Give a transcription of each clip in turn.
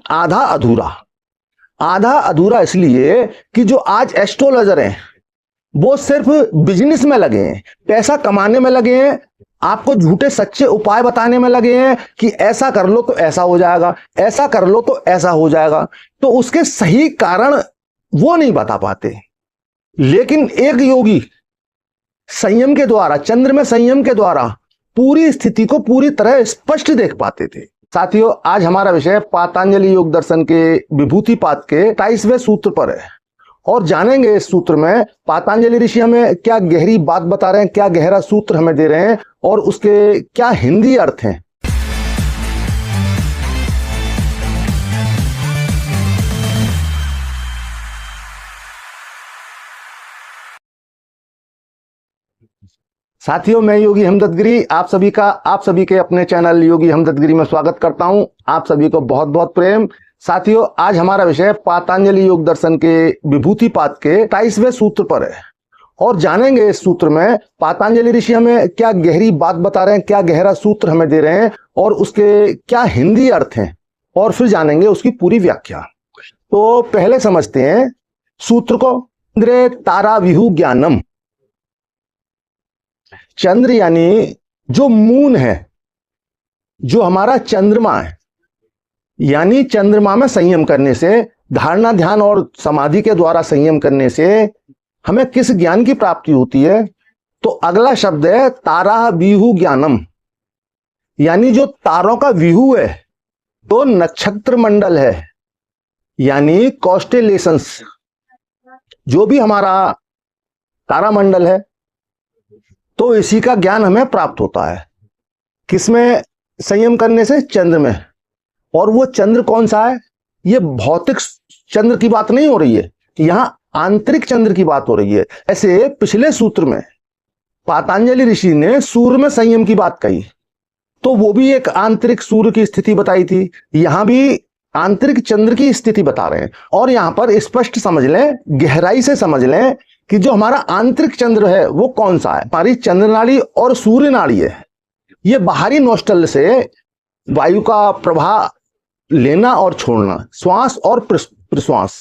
आधा अधूरा। आधा अधूरा इसलिए कि जो आज एस्ट्रोलॉजर हैं वो सिर्फ बिजनेस में लगे हैं, पैसा कमाने में लगे हैं, आपको झूठे सच्चे उपाय बताने में लगे हैं कि ऐसा कर लो तो ऐसा हो जाएगा, ऐसा कर लो तो ऐसा हो जाएगा। तो उसके सही कारण वो नहीं बता पाते। लेकिन एक योगी संयम के द्वारा, चंद्र में संयम के द्वारा पूरी स्थिति को पूरी तरह स्पष्ट देख पाते थे। साथियों, आज हमारा विषय पातंजलि योग दर्शन के विभूतिपाद के 28वें सूत्र पर है और जानेंगे इस सूत्र में पातंजलि ऋषि हमें क्या गहरी बात बता रहे हैं, क्या गहरा सूत्र हमें दे रहे हैं और उसके क्या हिंदी अर्थ हैं। साथियों, मैं योगी हमदर्दगिरी आप सभी के अपने चैनल योगी हमदर्दगिरी में स्वागत करता हूं। आप सभी को बहुत बहुत प्रेम। साथियों, आज हमारा विषय पातंजलि योग दर्शन के विभूतिपाद के 28वें सूत्र पर है और जानेंगे इस सूत्र में पातंजलि ऋषि हमें क्या गहरी बात बता रहे हैं, क्या गहरा सूत्र हमें दे रहे हैं और उसके क्या हिंदी अर्थ हैं और फिर जानेंगे उसकी पूरी व्याख्या। तो पहले समझते हैं सूत्र को। चंद्रे तारा विहु ज्ञानम। चंद्र यानी जो मून है, जो हमारा चंद्रमा है, यानी चंद्रमा में संयम करने से, धारणा ध्यान और समाधि के द्वारा संयम करने से हमें किस ज्ञान की प्राप्ति होती है। तो अगला शब्द है तारा विहु ज्ञानम, यानी जो तारों का विहु है, तो नक्षत्र मंडल है, यानी कॉन्स्टेलेशंस, जो भी हमारा तारामंडल है, तो इसी का ज्ञान हमें प्राप्त होता है। किसमें संयम करने से? चंद्र में। और वो चंद्र कौन सा है? ये भौतिक चंद्र की बात नहीं हो रही है, यहां आंतरिक चंद्र की बात हो रही है। ऐसे पिछले सूत्र में पातंजलि ऋषि ने सूर्य में संयम की बात कही, तो वो भी एक आंतरिक सूर्य की स्थिति बताई थी। यहां भी आंतरिक चंद्र की स्थिति बता रहे हैं और यहां पर स्पष्ट समझ लें, गहराई से समझ लें कि जो हमारा आंतरिक चंद्र है वो कौन सा है। हमारी चंद्र नाड़ी और सूर्य नाड़ी है, ये बाहरी नोस्टल से वायु का प्रवाह लेना और छोड़ना, श्वास और प्रश्वास,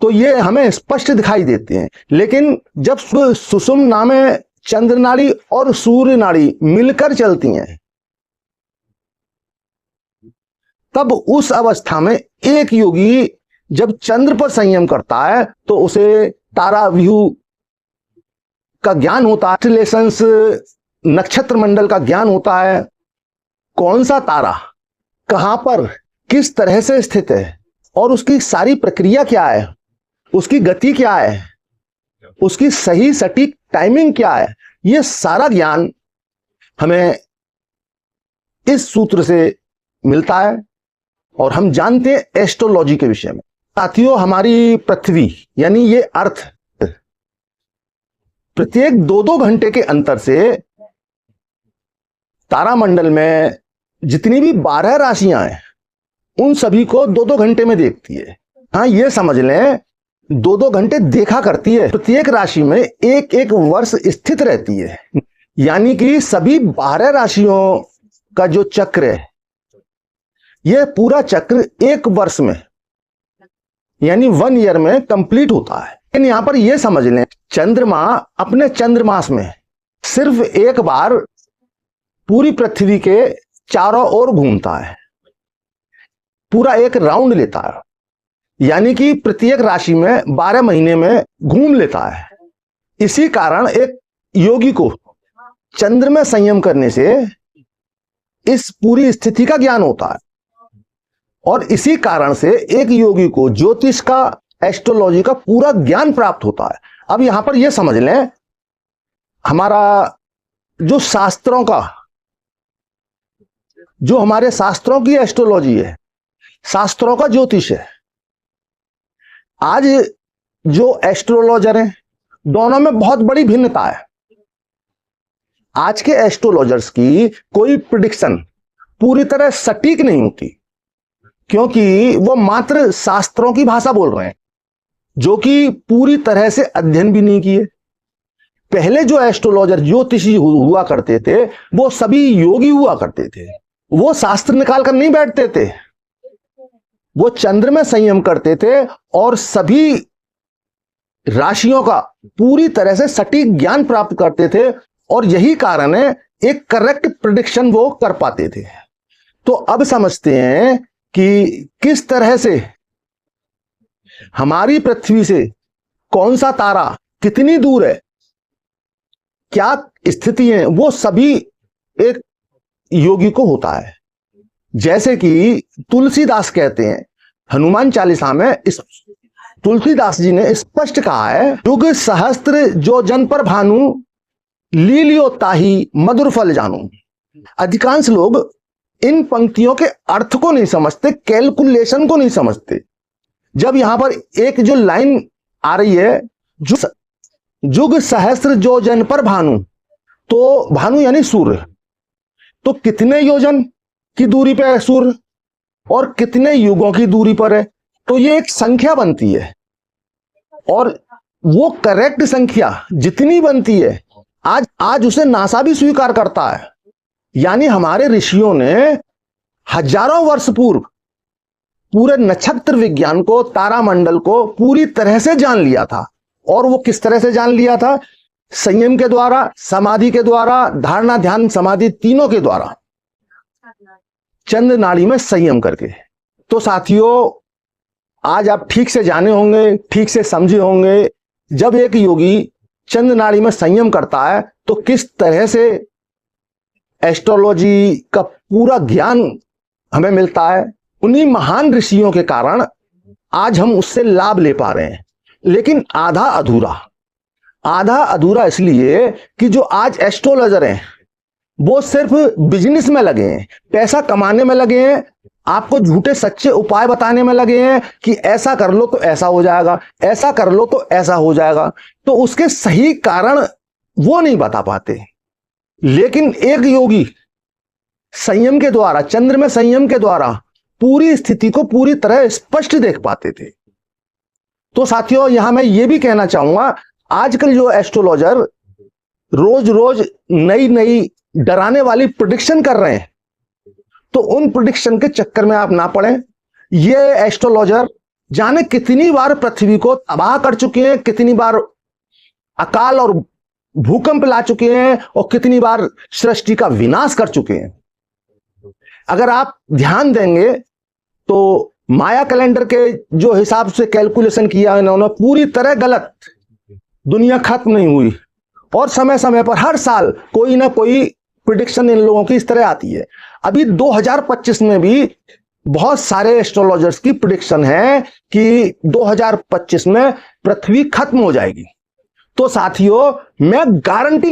तो ये हमें स्पष्ट दिखाई देते हैं। लेकिन जब सुषुम्ना में चंद्र नाड़ी और सूर्य नाड़ी मिलकर चलती हैं, तब उस अवस्था में एक योगी जब चंद्र पर संयम करता है तो उसे तारा व्यू का ज्ञान होता है, कॉन्स्टेलेशंस नक्षत्र मंडल का ज्ञान होता है। कौन सा तारा कहां पर किस तरह से स्थित है और उसकी सारी प्रक्रिया क्या है, उसकी गति क्या है, उसकी सही सटीक टाइमिंग क्या है, ये सारा ज्ञान हमें इस सूत्र से मिलता है और हम जानते हैं एस्ट्रोलॉजी के विषय में। साथियों, हमारी पृथ्वी यानी ये अर्थ प्रत्येक 2-2 घंटे के अंतर से तारामंडल में जितनी भी 12 राशियां हैं उन सभी को 2-2 घंटे में देखती है। हाँ, ये समझ लें 2-2 घंटे देखा करती है। प्रत्येक राशि में एक एक वर्ष स्थित रहती है, यानी कि सभी 12 राशियों का जो चक्र है, यह पूरा चक्र एक वर्ष में यानी 1 ईयर में कंप्लीट होता है। लेकिन यहां पर यह समझ लें, चंद्रमा अपने चंद्रमास में सिर्फ एक बार पूरी पृथ्वी के चारों ओर घूमता है, पूरा एक राउंड लेता है, यानी कि प्रत्येक राशि में 12 महीने में घूम लेता है। इसी कारण एक योगी को चंद्र में संयम करने से इस पूरी स्थिति का ज्ञान होता है और इसी कारण से एक योगी को ज्योतिष का, एस्ट्रोलॉजी का पूरा ज्ञान प्राप्त होता है। अब यहां पर यह समझ लें, हमारा जो शास्त्रों का, जो हमारे शास्त्रों की एस्ट्रोलॉजी है, शास्त्रों का ज्योतिष है, आज जो एस्ट्रोलॉजर हैं दोनों में बहुत बड़ी भिन्नता है। आज के एस्ट्रोलॉजर्स की कोई प्रिडिक्शन पूरी तरह सटीक नहीं होती, क्योंकि वो मात्र शास्त्रों की भाषा बोल रहे हैं, जो कि पूरी तरह से अध्ययन भी नहीं किए। पहले जो एस्ट्रोलॉजर ज्योतिषी हुआ करते थे वो सभी योगी हुआ करते थे, वो शास्त्र निकाल कर नहीं बैठते थे, वो चंद्र में संयम करते थे और सभी राशियों का पूरी तरह से सटीक ज्ञान प्राप्त करते थे, और यही कारण है एक करेक्ट प्रेडिक्शन वो कर पाते थे। तो अब समझते हैं कि किस तरह से हमारी पृथ्वी से कौन सा तारा कितनी दूर है, क्या स्थिति है, वो सभी एक योगी को होता है। जैसे कि तुलसीदास कहते हैं, हनुमान चालीसा में इस तुलसीदास जी ने स्पष्ट कहा है, युग सहस्त्र जो जन पर भानु, लीलियो ताही मधुर फल जानू। अधिकांश लोग इन पंक्तियों के अर्थ को नहीं समझते, कैलकुलेशन को नहीं समझते। जब यहां पर एक जो लाइन आ रही है, युग सहस्त्र जो जन पर भानु, तो भानु यानी सूर्य, तो कितने योजन की दूरी पे है सूर्य और कितने युगों की दूरी पर है, तो ये एक संख्या बनती है। और वो करेक्ट संख्या जितनी बनती है, आज उसे नासा भी स्वीकार करता है। यानी हमारे ऋषियों ने हजारों वर्ष पूर्व पूरे नक्षत्र विज्ञान को, तारामंडल को पूरी तरह से जान लिया था। और वो किस तरह से जान लिया था? संयम के द्वारा, समाधि के द्वारा, धारणा ध्यान समाधि तीनों के द्वारा, चंद्र नाड़ी में संयम करके। तो साथियों, आज आप ठीक से जाने होंगे, ठीक से समझे होंगे, जब एक योगी चंद्र नाड़ी में संयम करता है तो किस तरह से एस्ट्रोलॉजी का पूरा ज्ञान हमें मिलता है। उन्हीं महान ऋषियों के कारण आज हम उससे लाभ ले पा रहे हैं। लेकिन आधा अधूरा इसलिए कि जो आज एस्ट्रोलॉजर हैं वो सिर्फ बिजनेस में लगे हैं, पैसा कमाने में लगे हैं, आपको झूठे सच्चे उपाय बताने में लगे हैं कि ऐसा कर लो तो ऐसा हो जाएगा, ऐसा कर लो तो ऐसा हो जाएगा। तो उसके सही कारण वो नहीं बता पाते। लेकिन एक योगी संयम के द्वारा, चंद्र में संयम के द्वारा पूरी स्थिति को पूरी तरह स्पष्ट देख पाते थे। तो साथियों, यहां मैं ये भी कहना चाहूंगा, आजकल जो एस्ट्रोलॉजर रोज रोज नई नई डराने वाली प्रेडिक्शन कर रहे हैं, तो उन प्रेडिक्शन के चक्कर में आप ना पड़ें। ये एस्ट्रोलॉजर जाने कितनी बार पृथ्वी को तबाह कर चुके हैं, कितनी बार अकाल और भूकंप ला चुके हैं, और कितनी बार सृष्टि का विनाश कर चुके हैं। अगर आप ध्यान देंगे तो माया कैलेंडर के जो हिसाब से कैलकुलेशन किया इन्होंने, पूरी तरह गलत। दुनिया खत्म नहीं हुई, और समय समय पर हर साल कोई ना कोई प्रेडिक्शन इन लोगों की इस तरह आती है। अभी 2025 में भी बहुत सारे एस्ट्रोलॉजर्स की प्रेडिक्शन है कि 2025 में पृथ्वी खत्म हो जाएगी। तो साथियों, मैं गारंटी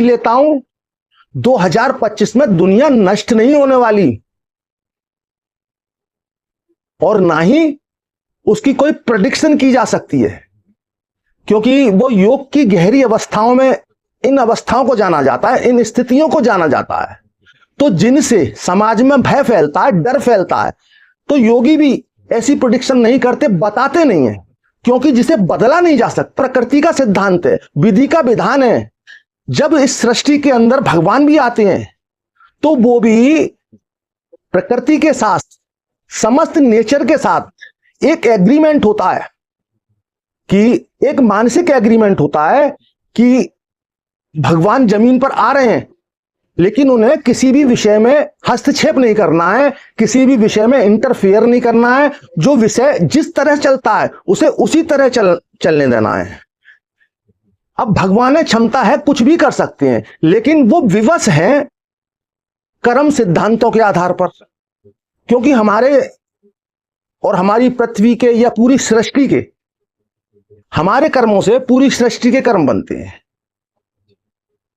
लेता हूं 2025 में दुनिया नष्ट नहीं होने वाली, और ना ही उसकी कोई प्रेडिक्शन की जा सकती है, क्योंकि वो योग की गहरी अवस्थाओं में इन अवस्थाओं को जाना जाता है, इन स्थितियों को जाना जाता है, तो जिनसे समाज में भय फैलता है, डर फैलता है। तो योगी भी ऐसी प्रेडिक्शन नहीं करते, बताते नहीं है, क्योंकि जिसे बदला नहीं जा सकता। प्रकृति का सिद्धांत है, विधि का विधान है। जब इस सृष्टि के अंदर भगवान भी आते हैं तो वो भी प्रकृति के साथ, समस्त नेचर के साथ एक एग्रीमेंट होता है, कि एक मानसिक एग्रीमेंट होता है कि भगवान जमीन पर आ रहे हैं, लेकिन उन्हें किसी भी विषय में हस्तक्षेप नहीं करना है, किसी भी विषय में इंटरफेयर नहीं करना है। जो विषय जिस तरह चलता है उसे उसी तरह चलने देना है। अब भगवान ने क्षमता है, कुछ भी कर सकते हैं, लेकिन वो विवश हैं कर्म सिद्धांतों के आधार पर, क्योंकि हमारे और हमारी पृथ्वी के या पूरी सृष्टि के, हमारे कर्मों से पूरी सृष्टि के कर्म बनते हैं।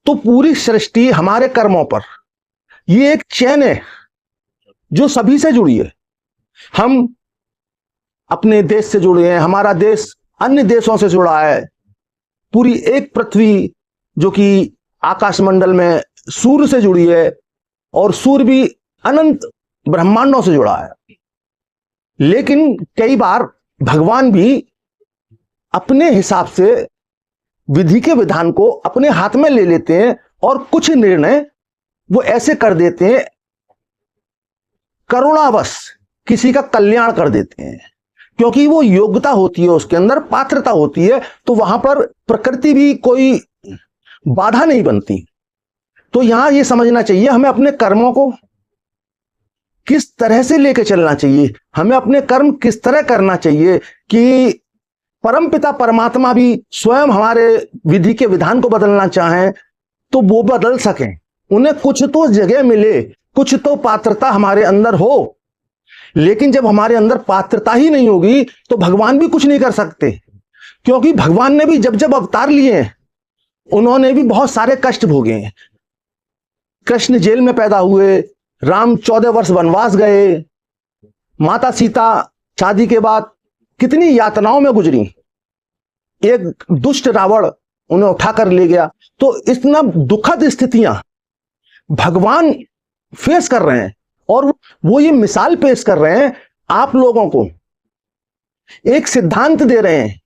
तो पूरी सृष्टि हमारे कर्मों पर, ये एक चैन है जो सभी से जुड़ी है। हम अपने देश से जुड़े हैं, हमारा देश अन्य देशों से जुड़ा है। पूरी एक पृथ्वी जो कि आकाशमंडल में सूर्य से जुड़ी है, और सूर्य भी अनंत ब्रह्मांडों से जुड़ा है। लेकिन कई बार भगवान भी अपने हिसाब से विधि के विधान को अपने हाथ में ले लेते हैं, और कुछ निर्णय वो ऐसे कर देते हैं करुणावश किसी का कल्याण कर देते हैं, क्योंकि वो योग्यता होती है, उसके अंदर पात्रता होती है, तो वहां पर प्रकृति भी कोई बाधा नहीं बनती। तो यहां ये समझना चाहिए हमें अपने कर्मों को किस तरह से लेके चलना चाहिए, हमें अपने कर्म किस तरह करना चाहिए कि परमपिता परमात्मा भी स्वयं हमारे विधि के विधान को बदलना चाहें तो वो बदल सकें, उन्हें कुछ तो जगह मिले, कुछ तो पात्रता हमारे अंदर हो। लेकिन जब हमारे अंदर पात्रता ही नहीं होगी तो भगवान भी कुछ नहीं कर सकते, क्योंकि भगवान ने भी जब जब अवतार लिए हैं उन्होंने भी बहुत सारे कष्ट भोगे हैं। कृष्ण जेल में पैदा हुए, राम 14 वर्ष वनवास गए, माता सीता शादी के बाद कितनी यातनाओं में गुजरी, एक दुष्ट रावण उन्हें उठाकर ले गया। तो इतना दुखद स्थितियां भगवान फेस कर रहे हैं और वो ये मिसाल पेश कर रहे हैं, आप लोगों को एक सिद्धांत दे रहे हैं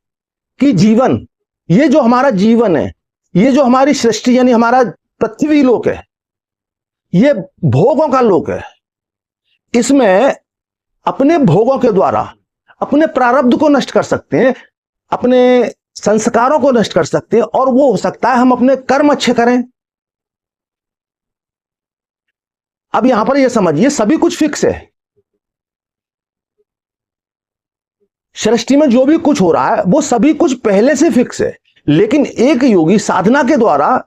कि जीवन, ये जो हमारा जीवन है, ये जो हमारी सृष्टि यानी हमारा पृथ्वी लोक है, ये भोगों का लोक है। इसमें अपने भोगों के द्वारा अपने प्रारब्ध को नष्ट कर सकते हैं, अपने संस्कारों को नष्ट कर सकते हैं, और वो हो सकता है हम अपने कर्म अच्छे करें। अब यहां पर यह समझिए सभी कुछ फिक्स है, सृष्टि में जो भी कुछ हो रहा है वो सभी कुछ पहले से फिक्स है। लेकिन एक योगी साधना के द्वारा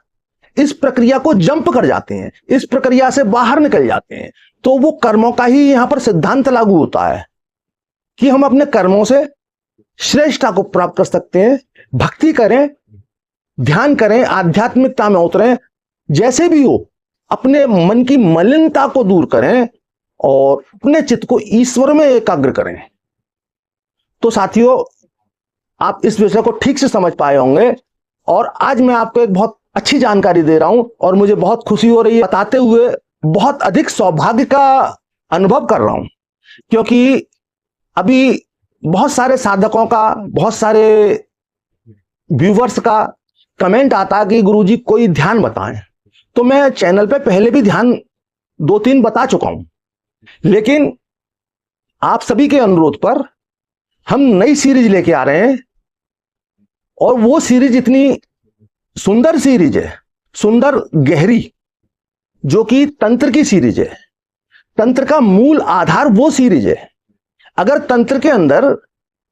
इस प्रक्रिया को जंप कर जाते हैं, इस प्रक्रिया से बाहर निकल जाते हैं, तो वो कर्मों का ही यहां पर सिद्धांत लागू होता है कि हम अपने कर्मों से श्रेष्ठता को प्राप्त कर सकते हैं। भक्ति करें, ध्यान करें, आध्यात्मिकता में उतरें, जैसे भी हो अपने मन की मलिनता को दूर करें और अपने चित्त को ईश्वर में एकाग्र करें। तो साथियों, आप इस विषय को ठीक से समझ पाए होंगे और आज मैं आपको एक बहुत अच्छी जानकारी दे रहा हूं और मुझे बहुत खुशी हो रही है बताते हुए, बहुत अधिक सौभाग्य का अनुभव कर रहा हूं, क्योंकि अभी बहुत सारे साधकों का, बहुत सारे व्यूवर्स का कमेंट आता कि गुरुजी कोई ध्यान बताएं। तो मैं चैनल पे पहले भी ध्यान 2-3 बता चुका हूं, लेकिन आप सभी के अनुरोध पर हम नई सीरीज लेके आ रहे हैं और वो सीरीज इतनी सुंदर सीरीज है, सुंदर गहरी, जो कि तंत्र की सीरीज है। तंत्र का मूल आधार वो सीरीज है। अगर तंत्र के अंदर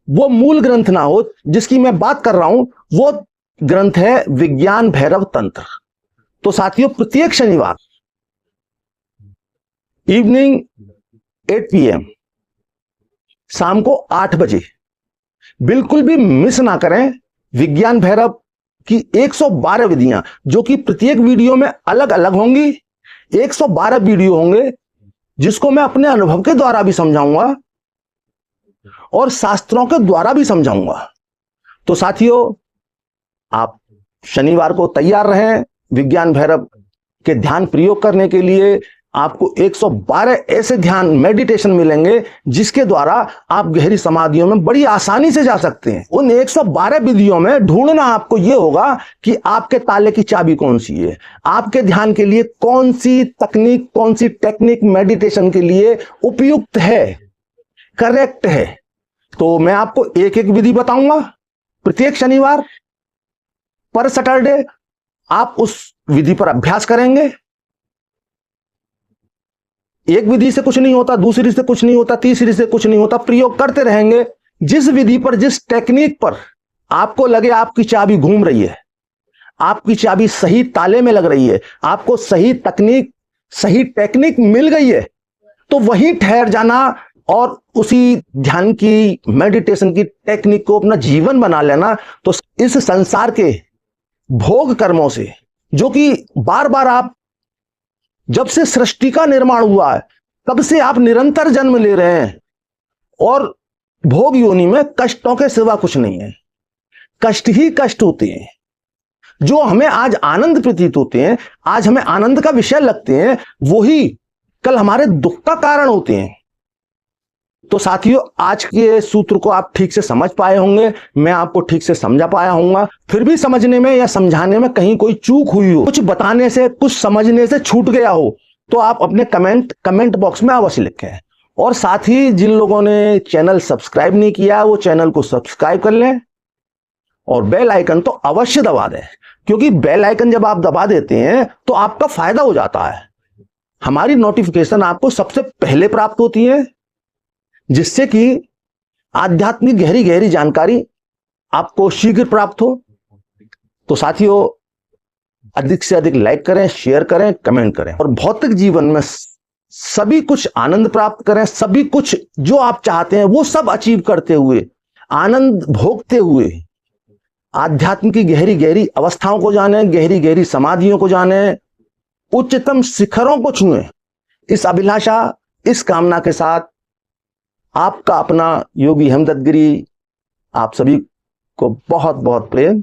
वो मूल ग्रंथ ना हो जिसकी मैं बात कर रहा हूं, वो ग्रंथ है विज्ञान भैरव तंत्र। तो साथियों, प्रत्येक शनिवार इवनिंग 8 PM शाम को 8 बजे बिल्कुल भी मिस ना करें विज्ञान भैरव की 112 विधियां, जो कि प्रत्येक वीडियो में अलग अलग होंगी। 112 वीडियो होंगे जिसको मैं अपने अनुभव के द्वारा भी समझाऊंगा और शास्त्रों के द्वारा भी समझाऊंगा। तो साथियों, आप शनिवार को तैयार रहें विज्ञान भैरव के ध्यान प्रयोग करने के लिए। आपको 112 ऐसे ध्यान मेडिटेशन मिलेंगे जिसके द्वारा आप गहरी समाधियों में बड़ी आसानी से जा सकते हैं। उन 112 विधियों में ढूंढना आपको यह होगा कि आपके ताले की चाबी कौन सी है, आपके ध्यान के लिए कौन सी तकनीक, कौन सी टेक्निक मेडिटेशन के लिए उपयुक्त है, करेक्ट है। तो मैं आपको एक एक विधि बताऊंगा प्रत्येक शनिवार। पर सैटरडे आप उस विधि पर अभ्यास करेंगे। एक विधि से कुछ नहीं होता, दूसरी से कुछ नहीं होता, तीसरी से कुछ नहीं होता, प्रयोग करते रहेंगे। जिस विधि पर, जिस टेक्निक पर आपको लगे आपकी चाबी घूम रही है, आपकी चाबी सही ताले में लग रही है, आपको सही तकनीक, सही टेक्निक मिल गई है, तो वहीं ठहर जाना और उसी ध्यान की, मेडिटेशन की टेक्निक को अपना जीवन बना लेना। तो इस संसार के भोग कर्मों से, जो कि बार बार आप, जब से सृष्टि का निर्माण हुआ है तब से आप निरंतर जन्म ले रहे हैं और भोग योनि में कष्टों के सिवा कुछ नहीं है। कष्ट ही कष्ट होते हैं। जो हमें आज आनंद प्रतीत होते हैं, आज हमें आनंद का विषय लगते हैं, वही कल हमारे दुख का कारण होते हैं। तो साथियों, आज के सूत्र को आप ठीक से समझ पाए होंगे, मैं आपको ठीक से समझा पाया होऊंगा। फिर भी समझने में या समझाने में कहीं कोई चूक हुई हो, कुछ बताने से, कुछ समझने से छूट गया हो, तो आप अपने कमेंट बॉक्स में अवश्य लिखें और साथ ही जिन लोगों ने चैनल सब्सक्राइब नहीं किया वो चैनल को सब्सक्राइब कर लें और बेल आइकन तो अवश्य दबा दें, क्योंकि बेल आइकन जब आप दबा देते हैं तो आपका फायदा हो जाता है। हमारी नोटिफिकेशन आपको सबसे पहले प्राप्त होती है, जिससे कि आध्यात्मिक गहरी गहरी जानकारी आपको शीघ्र प्राप्त हो। तो साथियों, अधिक से अधिक लाइक करें, शेयर करें, कमेंट करें और भौतिक जीवन में सभी कुछ आनंद प्राप्त करें। सभी कुछ जो आप चाहते हैं वो सब अचीव करते हुए, आनंद भोगते हुए आध्यात्म की गहरी गहरी अवस्थाओं को जाने, गहरी गहरी समाधियों को जाने, उच्चतम शिखरों को छुएं। इस अभिलाषा, इस कामना के साथ आपका अपना योगी हेमदत्त गिरी आप सभी को बहुत बहुत प्रेम।